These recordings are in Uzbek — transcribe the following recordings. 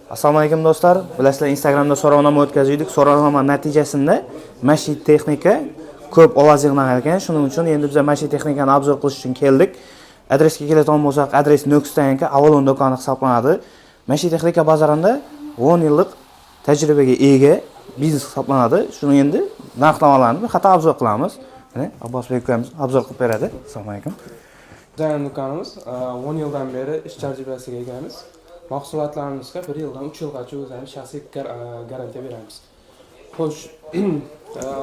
Assalomu alaykum do'stlar. Bilasizlar, Instagramda so'rovnoma o'tkazdik. So'rovnoma natijasida mashina texnika ko'p ovoz yig'nan ekan. Shuning uchun endi biz mashina texnikani obzor qilish uchun keldik. Adresga keladigan bo'lsak, adres Nukusdanki Avalon do'koni hisoblanadi. Mashina texnika bozorida 10 yillik tajribaga ega biznes hisoblanadi. Shuni endi narx-navolarni xato obzor qilamiz. Mana Abbosbek ukamiz obzor qilib beradi. Assalomu alaykum. Bizning do'konimiz 10 yildan beri ish tajribasiga egamiz. Mahsulotlarimizga 1 yildan 3 yilgacha o'zimiz shaxsiy garantiya beramiz. Xo'sh,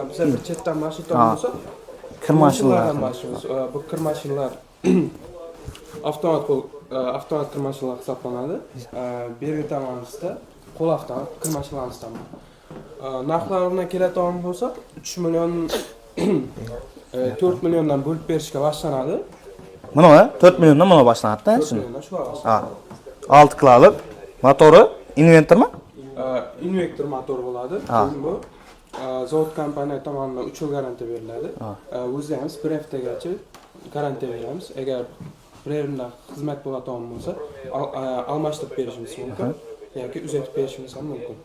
bizlar bir chetdan mashina olsa, kir mashinalar. Bu kir mashinalar avtomat kir mashinalar hisoblanadi. Bergan tomonimizda qo'l avtomat kir mashinalardan bor. Narxlarini keladigan bo'lsak, 3 million 4 milliondan bo'lib berishga boshlanadi. Mana 4 milliondan mana boshlanadi-da. 4 milliondan shu Ha. 6 kiloluk motori, inventormi? Inventor motor bo'ladi. Bu zavod kompaniya tomonidan 3 yil garantiya beriladi. O'zimiz 1 haftagacha garantiya beramiz. Agar birorta xizmat bo'ladigan bo'lsa, almashtirib berishimiz mumkin yoki uzatib berishimiz ham mumkin.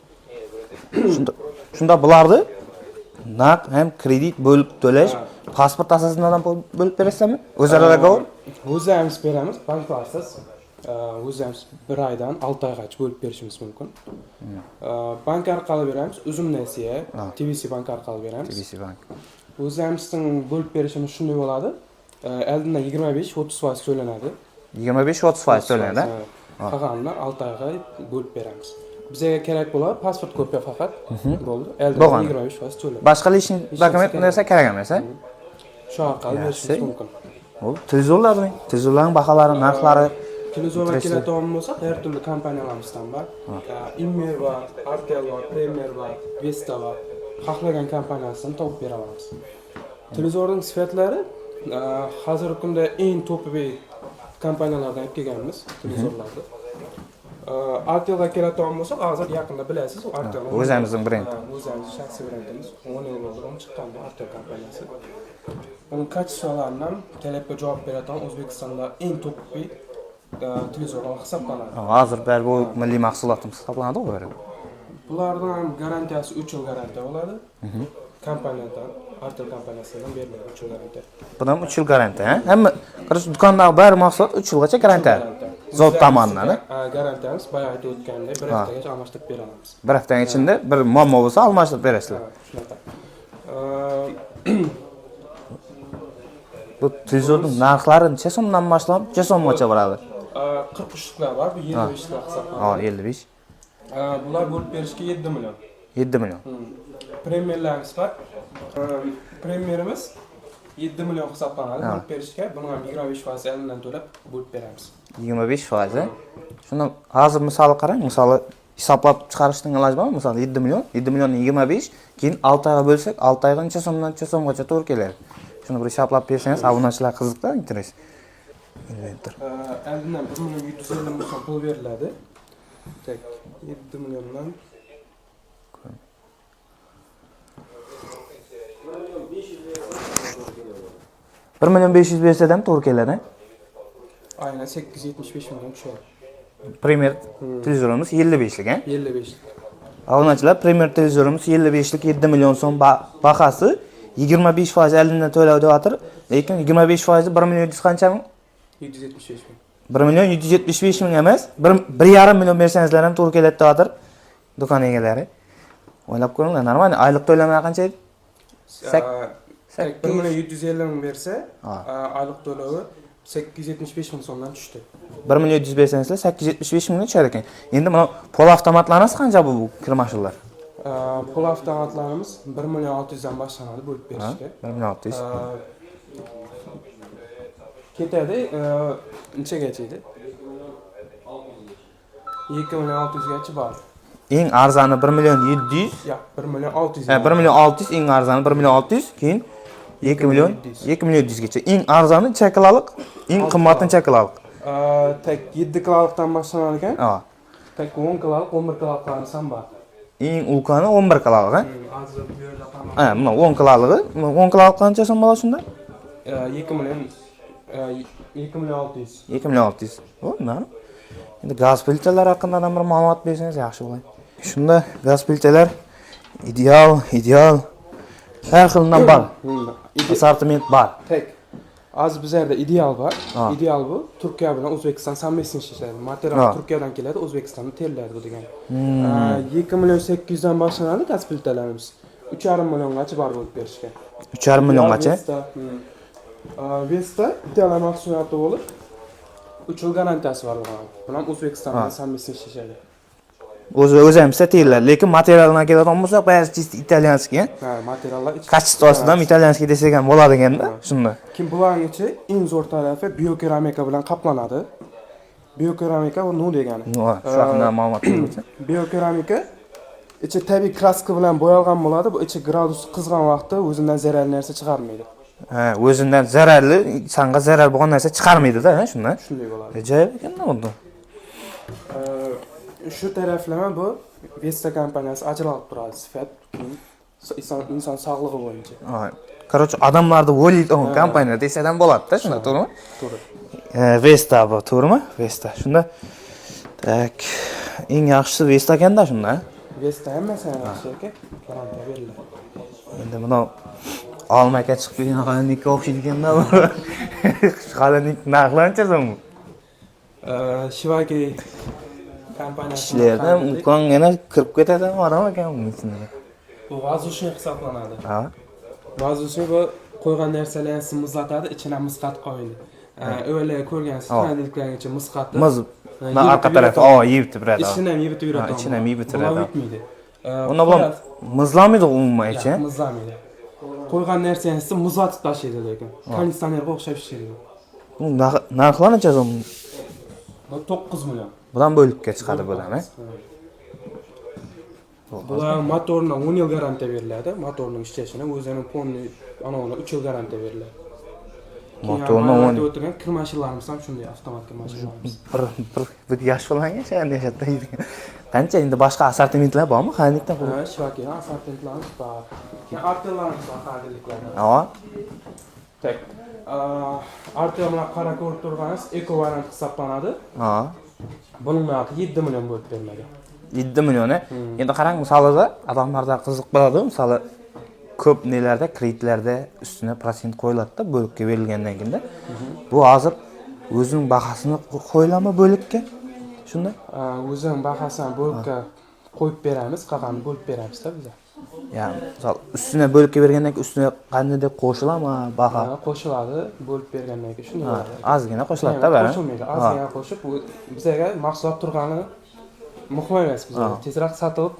Shunda bularni naqd ham kredit bo'lib to'lash, pasport asosida ham bo'lib berasizmi? O'zaro dogovor? O'zimiz beramiz, banklarsiz. O'zimiz 1 oydan 6 oygacha bo'lib berishimiz mumkin. Bank orqali beramiz, uzum nasiya, TBC bank orqali beramiz. TBC bank. O'zimizning bo'lib berishimiz shunday bo'ladi. Oldindan 25-30% to'lanadi. 25-30% to'lanadi. Qolganini 6 oyga bo'lib beramiz. Bizga kerak bo'ladi pasport kopiya faqat. Bo'ldi. Bo'lgan. 25% to'lanadi. Boshqa ishning dokument narsa kerak emas, a? Shu orqali berishimiz mumkin. Televizorlarning baholari, narxlari Televizorga keladigan bo'lsak, har turli kompaniyalardan bor. Immer bor, Artel bor, Premier bor, Vesta bor. Xohlagan kompaniyasidan topib bera olamiz. Televizorning sifatlari hozirgi kunda eng topiy kompaniyalardan olib kelganmiz televizorlarni. Artelga keladigan bo'lsak, hozir yaqinda bilasiz, Artel. O'zimizning brend. O'zimiz shaxsiy brendimiz. 10 yil bo'ldi chiqqan bu Artel kompaniyasi. Uning kachsalaridan talabga javob beradigan O'zbekistonda eng topiy televizorlar hisoblanadi. Hozir bu milliy mahsulotimiz hisoblanadi o'g'ri. Bulardan garantiyasi 3 yil garantiya bo'ladi. Kompaniyadan, Artel kompaniyasidan beriladi 3 yil garantiya. Bundan 3 yil garantiya, ha? Hamma do'kondagi bar mahsulot 3 yilgacha garantiya. Zavod tomonidan, garantiyamiz boya aytib o'tgandek 1 haftagacha almashtirib bera olamiz. 1 haftaning ichida bir muammo bo'lsa almashtirib berasizlar. Shunaqa. Bu televizorning narxlari necha so'mdan boshlab, necha so'mgacha bo'ladi? 43lar bor, bu 75lar hisoblanadi. Ha, 55. Bular bo'lib berishga 7 million. 7 million. Premierlarimiz bor. Premierimiz 7 million hisoblanadi. Bo'lib berishga buni ham 25% elindan to'lab bo'lib beramiz. 25%. Shuni hozir misol qarang, misol hisoblab chiqarishning iloji bormi? Misol 7 million, 7 millionning 25, keyin 6 oyga bo'lsak, 6 oyga necha so'mdan necha so'mgacha to'g'ri keladi. Shuni bir hisoblab bersangiz, obunachilar qiziqda, interes. Inventor. Oldindan 1 million 750 ming so'm pul beriladi. Tak 7 milliondan 1 million 500 bersa ham to'g'ri keladi. Aynan 875 mingdan tushadi. Premier televizorimiz 55lik, ha? 55lik. Obunachilar, Premier televizorimiz 55lik 7 million so'm bahasi 25% elindan to'lab deyapti. Lekin 25% 1 million 700 qanchami? 775 ming. 1 million 775 ming emas, 1,5 million bersangizlar ham to'g'ri keladi deyapti do'kon egalari. O'ylab ko'ringlar, normal oylik to'lamlar qancha edi? 1 million 750 ming bersa, oylik to'lovi 875 ming so'mdan tushdi. 1 million 700 bersangizlar 875 mingga tushar ekan. Endi mana pol avtomatlarimiz qancha bu kir mashinalar? Pol avtomatlarimiz 1 million 600 dan boshlanadi bo'lib berishga. 1 million 600. Ketadi, nechagacha edi? 2 million 600 gacha bor. Eng arzoni 1 million 700. Yo'q, 1 million 600. 1 million 600 eng arzoni 1 million 600, keyin 2 million 700 gacha. Eng arzoni necha kiloluk, eng qimmati necha kiloluk? Tak 7 kilolukdan boshlanadi ekan. Ha. Tak 10 kiloluk, 11 kiloluklarni ham bor. Eng ulkani 11 kiloluk, ha? Hozir bu yerda ham. Ha, mana 10 kilolig'i. 10 kiloluk qancha so'm bo'ladi shunda? 2 million 600. 2 million 600. Bo'ldi. Endi gaz plitalar haqida bir ma'lumot bersangiz yaxshi bo'ladi. Shunda gaz plitalar ideal har xildan bor. Assortiment bor. Tek. Az bizlarda ideal bor. Ha. Ideal bu Turkiya bilan O'zbekiston sammesini ishlaydi. Material Ha. Turkiyadan keladi, O'zbekistonda teriladi bu degan. 2.8 dan boshlanadi gaz plitalarimiz. 3,5 milliongacha bor bo'lib berishgan. 3,5 milliongacha. Vesta Italiya mahsuloti bo'lib 3 yil garantiyasi bor buning. Bilan O'zbekistonda sammesini ishlaydi. O'zi ham satillar, lekin materialdan keladigan bo'lsa, ba'zi chist italyanskiy. Ha, materiallar Kачествосidan italyanskiy desak ham bo'ladi ekanda, shunda. Kim bularning ichi eng zo'r tarafi biokeramika bilan qoplanadi. Biokeramika bu nima degani? Shu haqida ma'lumot bersangiz. Biokeramika ichi tabiiy kraska bilan bo'yalgan bo'ladi. Bu ichi gradus qizgan vaqtda o'zidan zararli narsa chiqarmaydi. Ha, o'zidan zararli, insonga zarar bo'lgan narsa chiqarmaydi-da, shunda. Shunday bo'ladi. Ajoyib ekanda bunda. Shu taraflama bu Vesta kompaniyasi ajralib turadi sifat, inson sog'lig'i bo'yicha. Короче, odamlarni o'ylaydigan kompaniya desam ham bo'ladi-da, shunda, to'g'rimi? To'g'ri. Vesta bu, to'g'rimi? Vesta. Shunda tak, eng yaxshisi Vesta ekanda shunda. Vesta hammasidan yaxshi ekan, garantiya beriladi. Endi buni olmaka chiqib kelgan xalinlikka o'xshaydi ekanda bu. Xalinlik narxlancha so'm. Shivaki kompaniyasi Ishlardan imkon yana kirib ketadi odam ekan buning ichiga. bu vazushni hisoblanadi. Ha. Vazushni bu qo'ygan narsalarni muzlatadi, ichidan muzqat qo'yadi. O'ylar ko'rgansiz, xalinliklargacha muzqatni Muz arqa taraf, yeyib turadi. Ichini ham yeyib turadi. Ichini ham yeyib turadi. Bitmaydi. Unda bilan muzlamaydi umuman ichi. Muzlamaydi. Qo'ygan narsangizni muzlatib tashlaydi lekin. Konditsionerga o'xshab ishlaydi. Bu narxlar necha so'm? Bu 9 million. Budan bo'libga chiqadi bular, ha? Bular motorni 10 yil garantiya beriladi. Motorning ishlashini o'zini ponni anavini 3 yil garantiya beriladi. Motorni 10 yil o'tirgan kir mashinlarimiz ham shunday avtomat kir mashinlarimiz. bir yosh bo'lganga yashatda. Qancha endi boshqa assortimentlar bormi? Xalinlikdan Ha, shivaki assortimentlarimiz bor. Keyin artellarimiz bor, xalinliklar. Ha. Tak. Artel bilan qara ko'rib turganingiz eko variant hisoblanadi. Ha. Buning narxi 7 million bo'lib beriladi. 7 million. Endi qarang, misolida odamlarda qiziq bo'ladi, misoli ko'p nelarda kreditlarda ustuna prosent qo'yiladi-da bo'libga berilgandan keyin. Bu hozir o'zining bahasini qo'yilami bo'libga? Shunda? O'zining bahasini bo'libga qo'yib beramiz, qolganini bo'lib beramiz-da biz. Ya'ni, misol ustuna bo'libga bergandan keyin ustuna qanday deb qo'shilami baho? Qo'shiladi, bo'lib bergandan keyin shunday bo'ladi. Ozgina qo'shiladi-da, bari. Qo'shilmaydi, ozgina qo'shib, bizga mahsulot turgani muhim emas bizga. Tezroq sotib,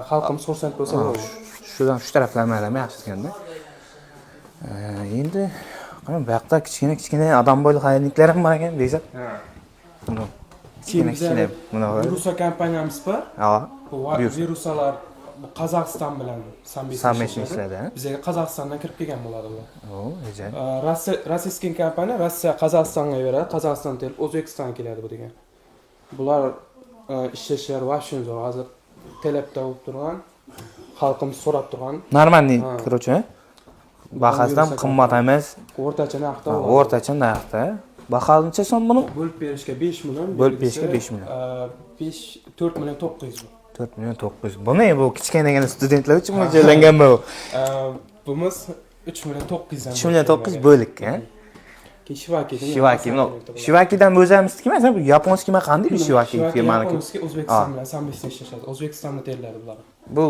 xalqimiz xursand bo'lsa bo'ladi. Shu taraflarni ham yaxshi ekanda. Endi qarang, bu yoqda kichkina odam bo'yli xalinliklar ham bor ekan, deysiz. Buni kichkina buni Virusa kompaniyamiz bor. Ha. Bu virusalar Qozog'iston bilan sammesini ishlaydi. Bizga Qozog'istondan kirib kelgan bo'ladi ular. Ajoyib. Rossiya kompaniya Rossiya Qozog'istonga beradi, Qozog'iston kelib O'zbekistonga keladi bu degan. Bular ishlashlari vaqti zo'r. Hozir talabda bo'lib turgan, xalqimiz so'rab turgan. Normalniy, короче, bahasdan qimmat emas. O'rtacha narxda. O'rtacha narxda. Baho necha so'm buni? Bo'lib berishga 5 million. Bo'lib berishga 5 million. 4 million 900 ming. 4 million 900. Buni bu kichkinagina studentlar uchun mo'ljallangan bu. Bumuz 3 million 900 dan. 3 million 900 bo'lik, ha? Shivakidan o'zimizki emas, bu yaponskiy ma qanday bir Shivaki firmaniki? O'zbekiston bilan sammesini ishlashadi. O'zbekistonda teriladi bular. Bu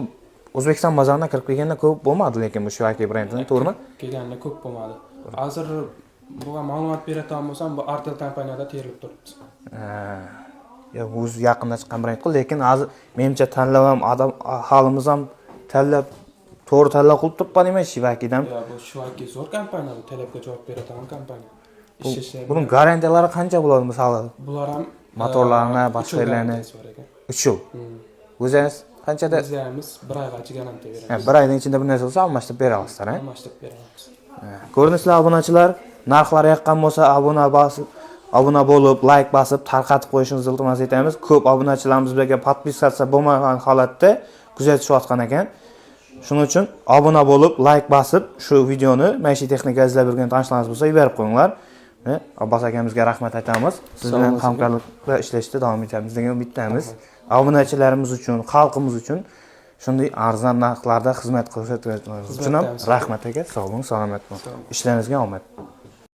O'zbekiston bozoriga kirib kelganda ko'p bo'lmadi, lekin bu Shivaki brendining, to'g'rimi? Kelganda ko'p bo'lmadi. Hozir bunga ma'lumot beradigan bo'lsam, bu Artel kompaniyada terilib turibdi. Ya o'zi yaqinda chiqqan brend, lekin hozir menimcha tanlab ham odam aholimiz ham tanlab to'g'ri tanlab qilib turibman emas Shivakidan. Ya bu Shivaki zo'r kompaniya, bu talabga javob beradigan kompaniya. Buning garantiyalari qancha bo'ladi misoli? Bular ham motorlarni, boshqalarni 3 yil. O'zingiz qanchada? O'zimiz 1 oygacha garantiya beramiz. 1 oyning ichida bir narsa bo'lsa almashtirib bera olasizlar, ha? Almashtirib beramiz. Ko'rinishli obunachilar, narxlar yoqqan bo'lsa obuna bo'lib, like bosib, tarqatib qo'yishingizni iltimos etamiz. Ko'p obunachilarimiz bizga podpiskatsiya bo'lmagan holatda kuzatishayotgan ekan. Shuning uchun obuna bo'lib, like bosib, shu videoni maishiy texnika izlab yurgan tanishlaringiz bo'lsa, yuborib qo'yinglar. Abbos akamizga rahmat aytamiz. Siz bilan hamkorlikda ishlashda davom etamiz degan umiddamiz. Obunachilarimiz uchun, xalqimiz uchun shunday arzon narxlarda xizmat ko'rsatayotganingiz uchun ham rahmat aka. Sog' bo'ling, salomat bo'ling. Ishlaringizga omad.